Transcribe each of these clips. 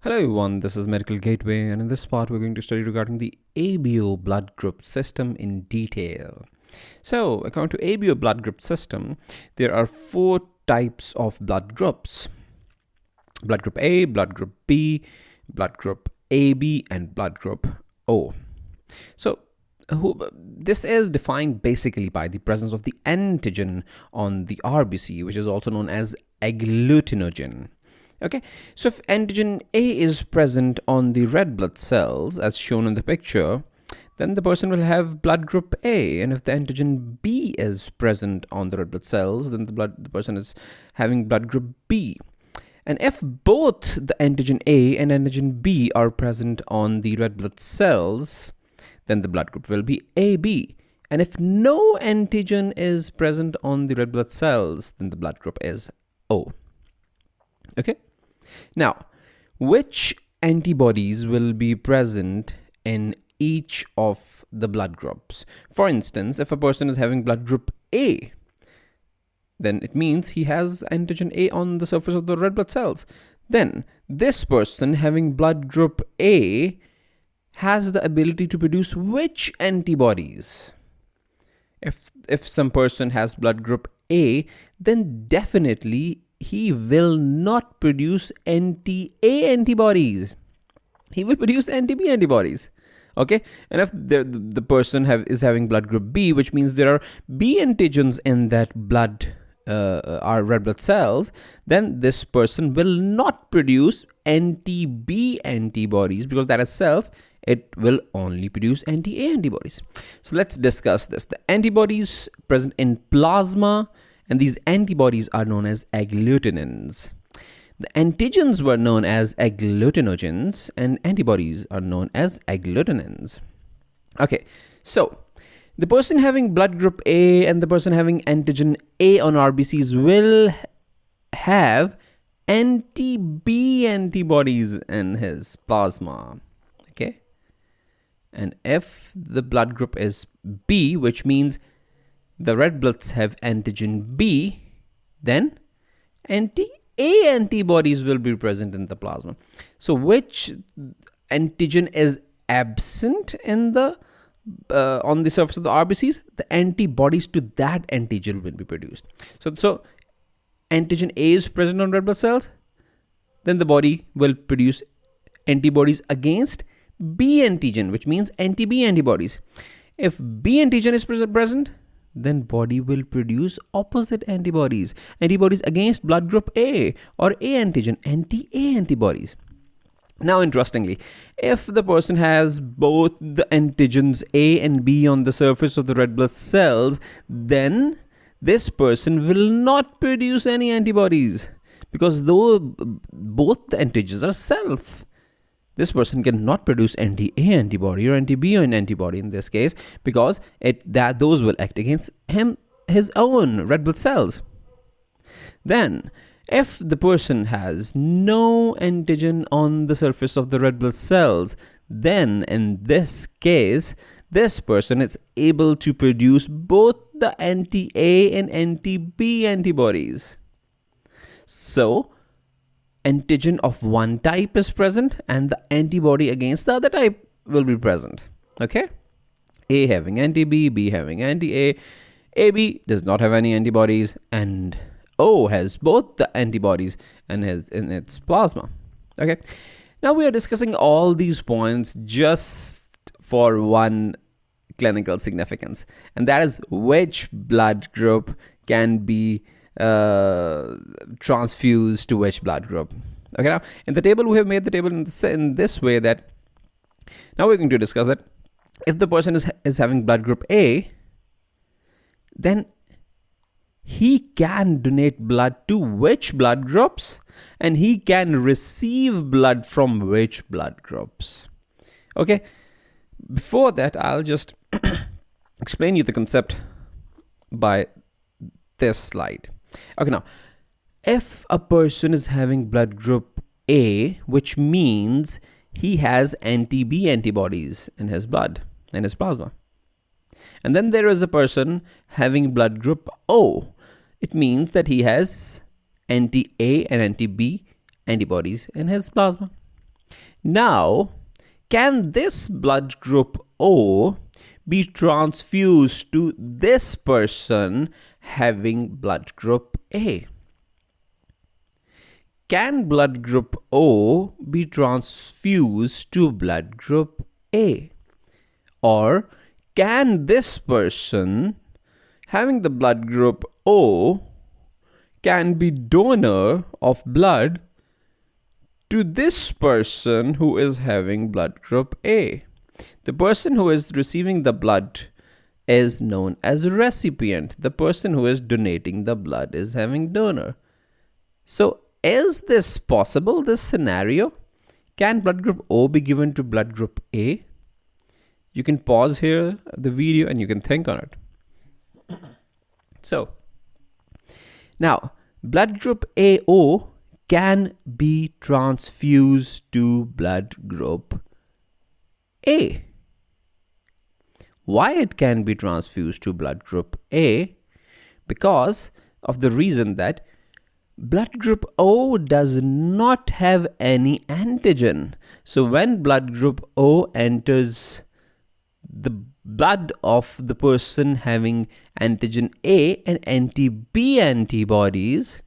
Hello everyone, this is Medical Gateway, and in this part we're going to study regarding the ABO blood group system in detail. So, according to ABO blood group system, there are four types of blood groups: blood group A, blood group B, blood group AB, and blood group O. So, this is defined basically by the presence of the antigen on the RBC, which is also known as agglutinogen. Okay, so if antigen A is present on the red blood cells, as shown in the picture, then the person will have blood group A. And if the antigen B is present on the red blood cells, then the person is having blood group B. And if both the antigen A and antigen B are present on the red blood cells, then the blood group will be AB. And if no antigen is present on the red blood cells, then the blood group is O. Okay? Now, which antibodies will be present in each of the blood groups? For instance, if a person is having blood group A, then it means he has antigen A on the surface of the red blood cells. Then this person having blood group A has the ability to produce which antibodies? If some person has blood group A, then definitely he will not produce anti-A antibodies. He will produce anti-B antibodies. Okay, and if the person is having blood group B, which means there are B antigens in that blood, our red blood cells, then this person will not produce anti-B antibodies, because that itself, it will only produce anti-A antibodies. So let's discuss this. The antibodies present in plasma, and these antibodies are known as agglutinins. The antigens were known as agglutinogens, and antibodies are known as agglutinins. Okay, so the person having blood group A and the person having antigen A on RBCs will have anti-B antibodies in his plasma. Okay, and if the blood group is B, which means the red bloods have antigen B, then anti-A antibodies will be present in the plasma. So which antigen is absent in the on the surface of the RBCs? The antibodies to that antigen will be produced. So antigen A is present on red blood cells, then the body will produce antibodies against B antigen, which means anti-B antibodies. If B antigen is present, then body will produce opposite antibodies against blood group A or A antigen, anti-A antibodies. Now, interestingly, if the person has both the antigens A and B on the surface of the red blood cells, then this person will not produce any antibodies, because though both the antigens are self, this person cannot produce anti-A antibody or anti-B antibody in this case, because those will act against his own red blood cells. Then, if the person has no antigen on the surface of the red blood cells, then in this case, this person is able to produce both the anti-A and anti-B antibodies. So, antigen of one type is present and the antibody against the other type will be present. Okay, A having anti-B, B having anti-A, AB does not have any antibodies, and O has both the antibodies and has in its plasma. Okay, now we are discussing all these points just for one clinical significance, and that is which blood group can be transfused to which blood group. Okay, now in the table we have made the table in this way that now we're going to discuss that if the person is having blood group A, then he can donate blood to which blood groups, and he can receive blood from which blood groups. Okay, before that I'll just explain you the concept by this slide. Okay, now, if a person is having blood group A, which means he has anti-B antibodies in his blood, in his plasma. And then there is a person having blood group O. It means that he has anti-A and anti-B antibodies in his plasma. Now, can this blood group O be transfused to this person having blood group A? Can blood group O be transfused to blood group A? Or can this person having the blood group O can be donor of blood to this person who is having blood group A? The person who is receiving the blood is known as a recipient. The person who is donating the blood is having donor. So is this possible, this scenario? Can blood group O be given to blood group A? You can pause here the video and you can think on it. So now blood group AO can be transfused to blood group A. Why it can be transfused to blood group A? Because of the reason that blood group O does not have any antigen. So when blood group O enters the blood of the person having antigen A and anti-B antibodies,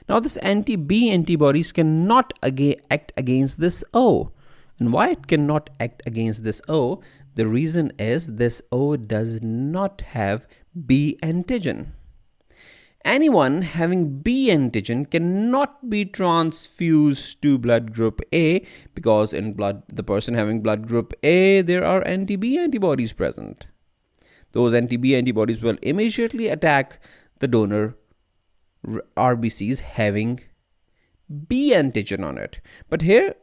now this anti-B antibodies cannot act against this O. And why it cannot act against this O? The reason is this O does not have B antigen. Anyone having B antigen cannot be transfused to blood group A because in blood, the person having blood group A, there are anti-B antibodies present. Those anti-B antibodies will immediately attack the donor RBCs having B antigen on it. But here,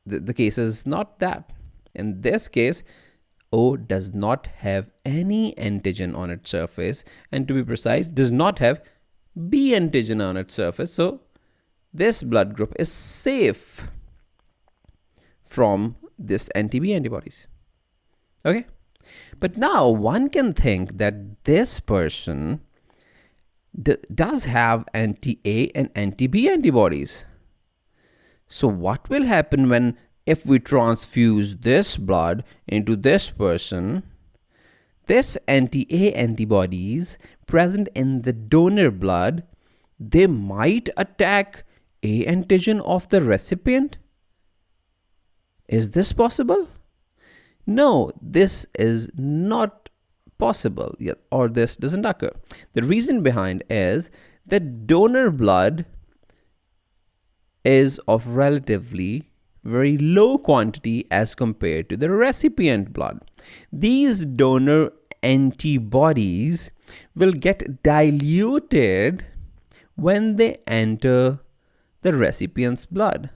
the case is not that. In this case, O does not have any antigen on its surface, and to be precise, does not have B antigen on its surface. So this blood group is safe from this anti-B antibodies. Okay? But now one can think that this person does have anti-A and anti-B antibodies. So what will happen if we transfuse this blood into this person? This anti-A antibodies present in the donor blood, they might attack A antigen of the recipient. Is this possible? No, this is not possible yet, or this doesn't occur. The reason behind is that donor blood is of relatively very low quantity as compared to the recipient blood. These donor antibodies will get diluted when they enter the recipient's blood.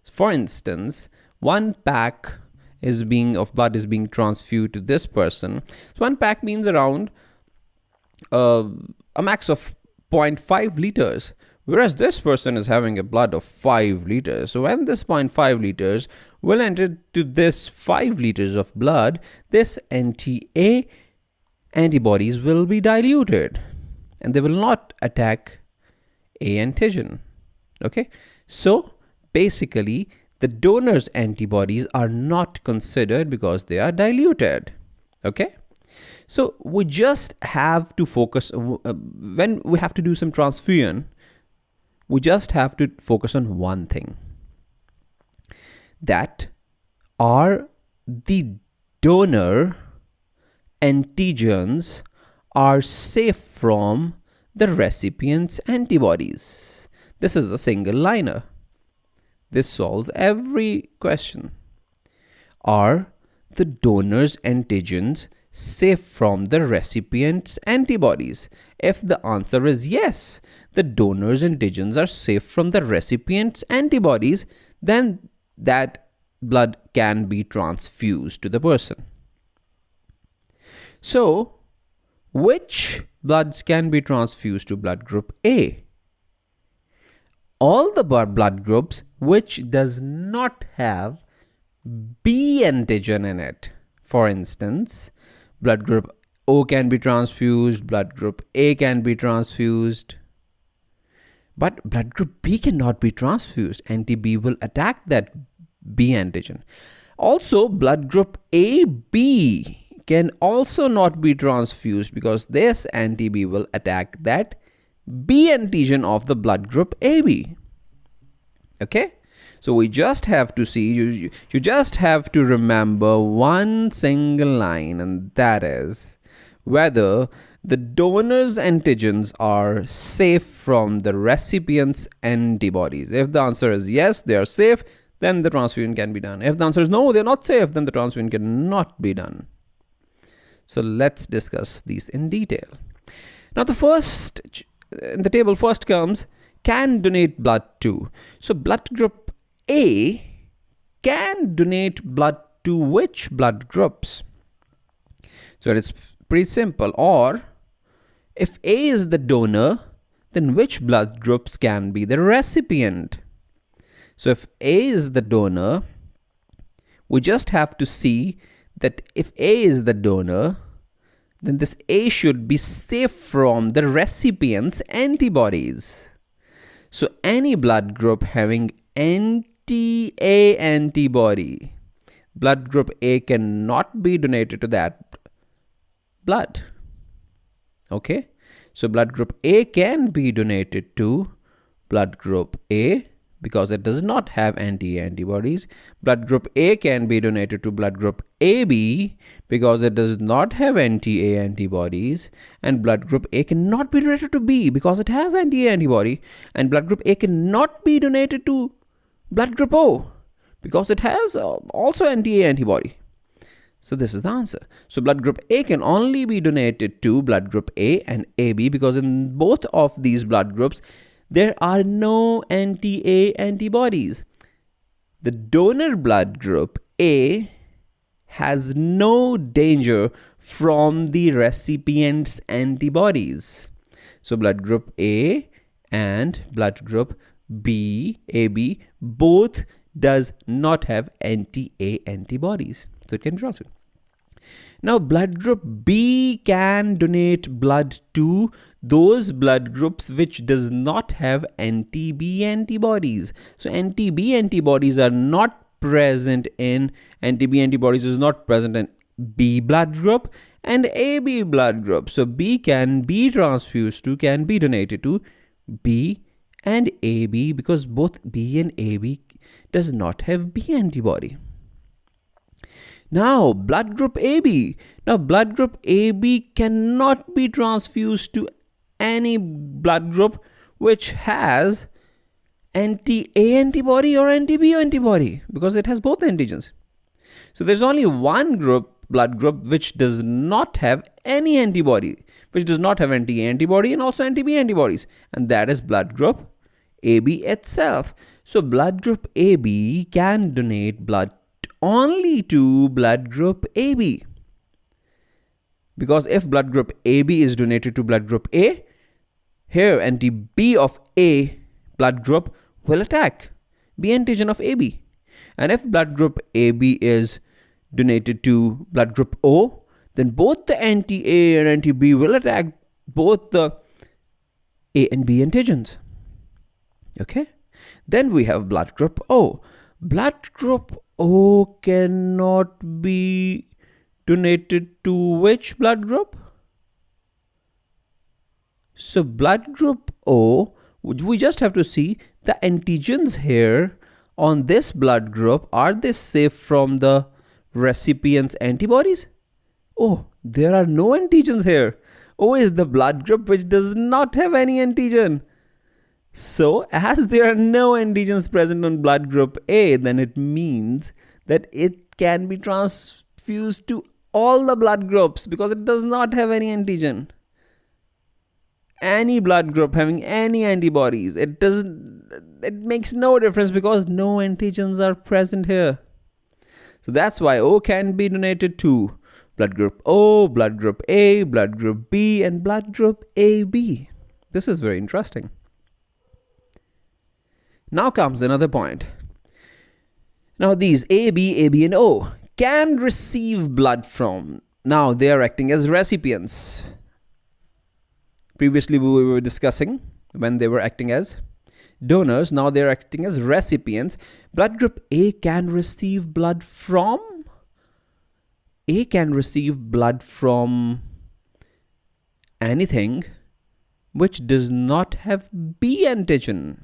For instance, 1 pack of blood is being transfused to this person. So 1 pack means around a max of 0.5 liters. Whereas this person is having a blood of 5 liters. So when this 0.5 liters will enter to this 5 liters of blood, this anti-A antibodies will be diluted and they will not attack A antigen. Okay, so basically the donor's antibodies are not considered because they are diluted. Okay, so we just have to focus when we have to do some transfusion. We just have to focus on one thing, that are the donor antigens are safe from the recipient's antibodies. This is a single liner. This solves every question. Are the donor's antigens safe from the recipient's antibodies? If the answer is yes, the donor's antigens are safe from the recipient's antibodies, then that blood can be transfused to the person. So, which bloods can be transfused to blood group A? All the blood groups which does not have B antigen in it. For instance, blood group O can be transfused, blood group A can be transfused. But blood group B cannot be transfused. Anti-B will attack that B antigen. Also, blood group AB can also not be transfused because this anti-B will attack that B antigen of the blood group AB. Okay? So we just have to see, you just have to remember one single line, and that is whether the donor's antigens are safe from the recipient's antibodies. If the answer is yes, they are safe, then the transfusion can be done. If the answer is no, they're not safe, then the transfusion cannot be done. So let's discuss these in detail. Now the first, in the table first comes, can donate blood to. So blood group A can donate blood to which blood groups? So it is pretty simple. Or if A is the donor, then which blood groups can be the recipient? So if A is the donor, we just have to see that if A is the donor, then this A should be safe from the recipient's antibodies. So any blood group having anti-A antibody, blood group A cannot be donated to that blood. Okay, so blood group A can be donated to blood group A because it does not have anti-A antibodies. Blood group A can be donated to blood group AB because it does not have anti-A antibodies. And blood group A cannot be donated to B because it has anti-A antibody. And blood group A cannot be donated to blood group O because it has also anti-A antibody. So this is the answer. So blood group A can only be donated to blood group A and AB because in both of these blood groups, there are no anti-A antibodies. The donor blood group A has no danger from the recipient's antibodies. So blood group A and blood group B, AB, both does not have anti-A antibodies. So it can be transferred. Now, blood group B can donate blood to those blood groups which does not have anti-B antibodies. So anti-B antibodies are not present in, anti-B antibodies is not present in B blood group and AB blood group. So B can be transfused to, can be donated to B and AB because both B and AB does not have B antibody. Now, blood group AB. Now, blood group AB cannot be transfused to any blood group which has anti-A antibody or anti-B antibody because it has both antigens. So, there's only one blood group which does not have any antibody, which does not have anti-A antibody and also anti-B antibodies, and that is blood group AB itself. So, blood group AB can donate blood only to blood group AB. Because if blood group AB is donated to blood group A, here anti-B of A blood group will attack B antigen of AB. And if blood group AB is donated to blood group O, then both the anti-A and anti-B will attack both the A and B antigens. Okay? Then we have blood group O. Blood group O cannot be donated to which blood group? So blood group O, we just have to see the antigens here on this blood group. Are they safe from the recipient's antibodies? Oh, there are no antigens here. O is the blood group which does not have any antigen. So, as there are no antigens present on blood group A, then it means that it can be transfused to all the blood groups because it does not have any antigen. Any blood group having any antibodies, it makes no difference because no antigens are present here. So that's why O can be donated to blood group O, blood group A, blood group B, and blood group AB. This is very interesting. Now comes another point. Now these A, B, AB, and O can receive blood from. Now they are acting as recipients. Previously we were discussing when they were acting as donors. Now they're acting as recipients. Blood group A can receive blood from anything which does not have B antigen,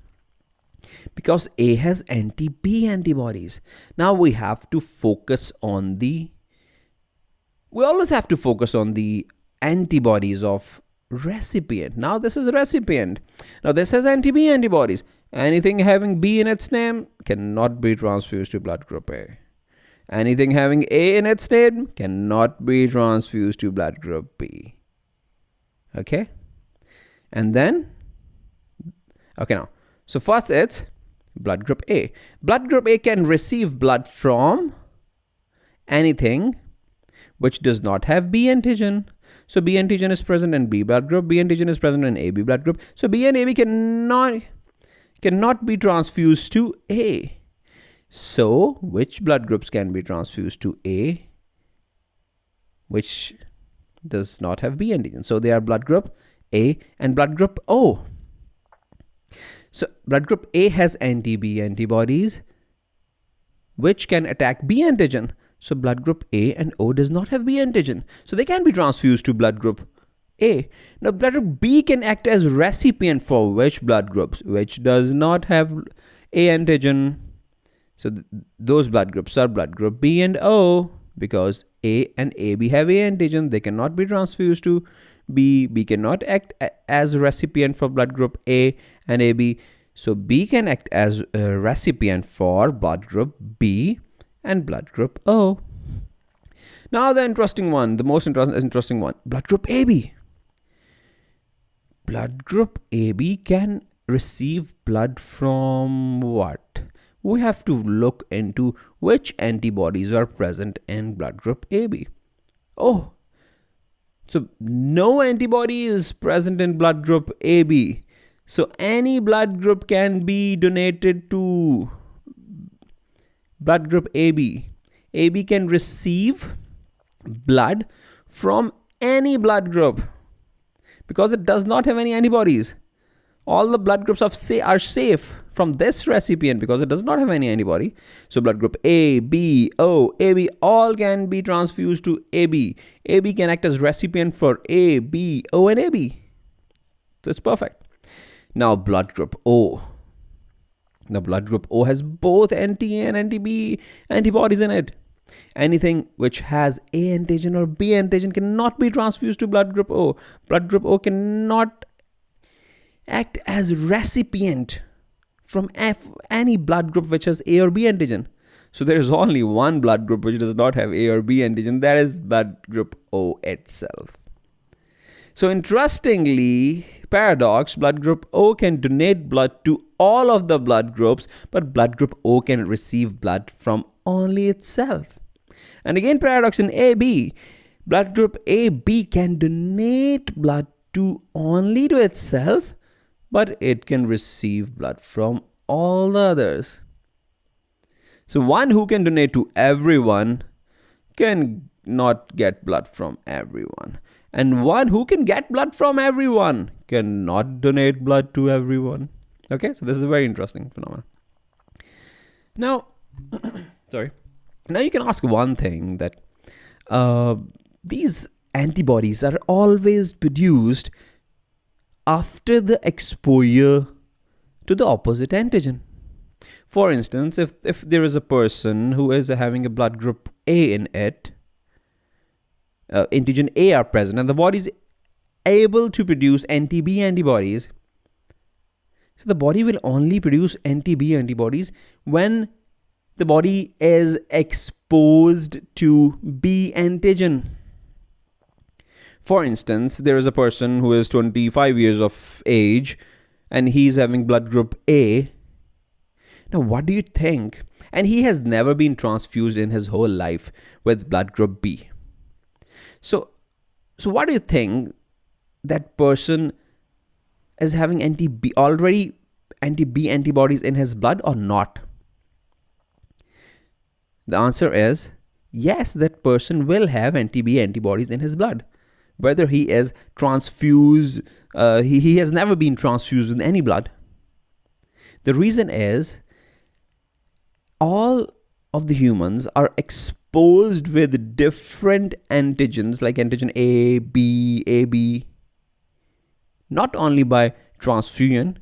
because A has anti-B antibodies. Now we always have to focus on the antibodies of recipient. Now this is recipient. Now this has anti-B antibodies. Anything having B in its name cannot be transfused to blood group A. Anything having A in its name cannot be transfused to blood group B. Okay? And then, now, so first it's blood group A. Blood group A can receive blood from anything which does not have B antigen. So B antigen is present in B blood group. B antigen is present in AB blood group. So B and AB cannot be transfused to A. So which blood groups can be transfused to A which does not have B antigen? So they are blood group A and blood group O. So blood group A has anti-B antibodies which can attack B antigen. So blood group A and O does not have B antigen. So they can be transfused to blood group A. Now blood group B can act as recipient for which blood groups which does not have A antigen. So those blood groups are blood group B and O, because A and AB have A antigen. They cannot be transfused to B. B cannot act as a recipient for blood group A and AB. So B can act as a recipient for blood group B and blood group O. Now the interesting one, the most interesting one, blood group AB. Blood group AB can receive blood from what? We have to look into which antibodies are present in blood group AB. Oh, so no antibody is present in blood group AB. So any blood group can be donated to blood group AB. AB can receive blood from any blood group because it does not have any antibodies. All the blood groups are safe from this recipient because it does not have any antibody. So blood group A, B, O, AB all can be transfused to AB. AB can act as recipient for A, B, O and AB. So it's perfect. Now blood group O. Now blood group O has both anti-A and anti-B antibodies in it. Anything which has A antigen or B antigen cannot be transfused to blood group O. Blood group O cannot act as recipient from any blood group which has A or B antigen. So there is only one blood group which does not have A or B antigen. That is blood group O itself. So interestingly, paradox, blood group O can donate blood to all of the blood groups, but blood group O can receive blood from only itself. And again, paradox in AB, blood group AB can donate blood only to itself, but it can receive blood from all the others. So one who can donate to everyone can not get blood from everyone. And one who can get blood from everyone cannot donate blood to everyone. Okay, so this is a very interesting phenomenon. Now, Now you can ask one thing, that these antibodies are always produced after the exposure to the opposite antigen. For instance, if there is a person who is having a blood group A in it, antigen A are present, and the body is able to produce anti-B antibodies. So the body will only produce anti-B antibodies when the body is exposed to B antigen. For instance, there is a person who is 25 years of age and he's having blood group A. Now, what do you think? And he has never been transfused in his whole life with blood group B. So what do you think? That person is having already anti-B antibodies in his blood or not? The answer is yes, that person will have anti-B antibodies in his blood. Whether he is transfused, he has never been transfused with any blood. The reason is all of the humans are exposed with different antigens like antigen A, B, AB, not only by transfusion,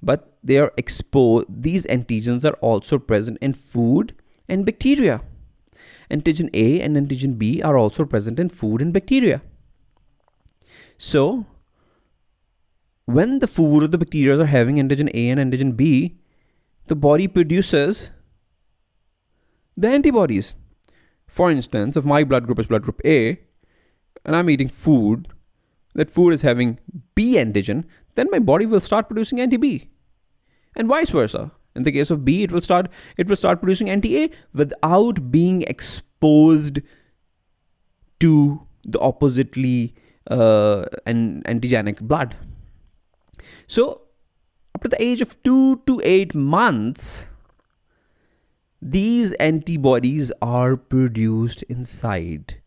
but they are exposed. These antigens are also present in food and bacteria. Antigen A and antigen B are also present in food and bacteria. So, when the food or the bacteria are having antigen A and antigen B, the body produces the antibodies. For instance, if my blood group is blood group A and I'm eating food, that food is having B antigen, then my body will start producing anti-B. And vice versa. In the case of B, it will start producing anti-A without being exposed to the oppositely antigenic blood. So, up to the age of 2 to 8 months, these antibodies are produced inside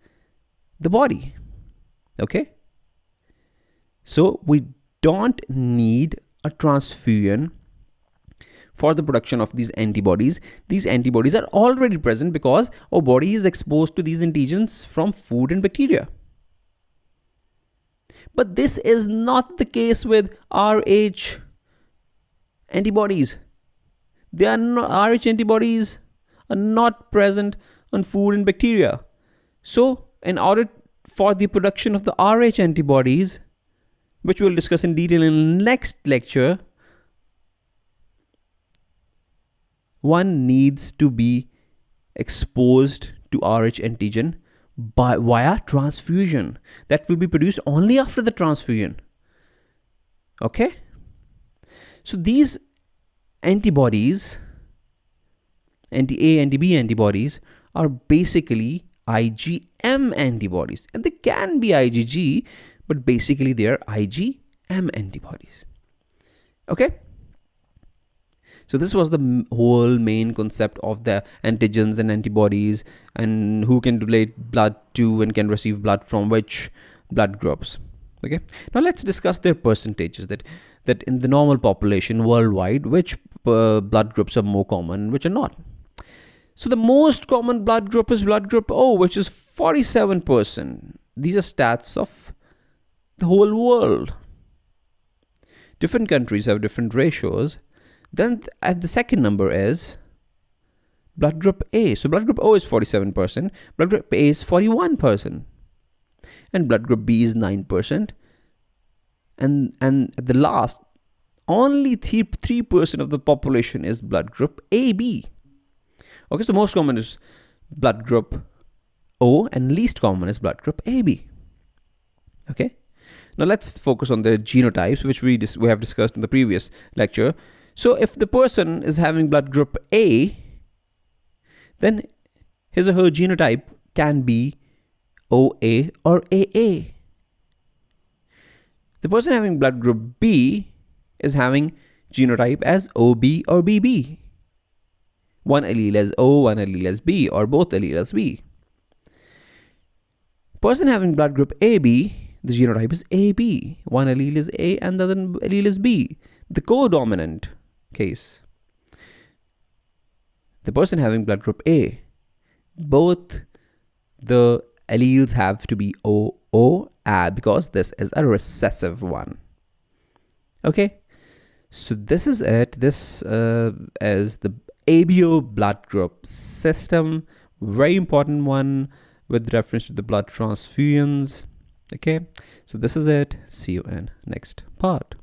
the body. Okay? So, we don't need a transfusion for the production of these antibodies. These antibodies are already present because our body is exposed to these antigens from food and bacteria. But this is not the case with Rh antibodies. Rh antibodies are not present on food and bacteria. So, in order for the production of the Rh antibodies, which we'll discuss in detail in the next lecture, one needs to be exposed to Rh antigen via transfusion. That will be produced only after the transfusion. Okay? So these antibodies, anti-A, anti-B antibodies, are basically IgM antibodies. And they can be IgG, but basically they are IgM antibodies. Okay? So this was the whole main concept of the antigens and antibodies and who can donate blood to and can receive blood from which blood groups. Okay. Now let's discuss their percentages that in the normal population worldwide, which blood groups are more common, which are not. So the most common blood group is blood group O, which is 47%. These are stats of the whole world. Different countries have different ratios. Then at the second number is blood group A. So blood group O is 47%, blood group A is 41%, and blood group B is 9%. And at the last, only 3% of the population is blood group AB. Okay, so most common is blood group O and least common is blood group AB. Okay, now let's focus on the genotypes, which we have discussed in the previous lecture. So if the person is having blood group A, then his or her genotype can be OA or AA. The person having blood group B is having genotype as OB or BB. One allele as O, one allele as B, or both alleles as B. Person having blood group AB, the genotype is AB. One allele is A and the other allele is B. The codominant case. The person having blood group A, both the alleles have to be OO because this is a recessive one. Okay, so this is it. This is the ABO blood group system, very important one with reference to the blood transfusions. Okay, so this is it. See you in next part.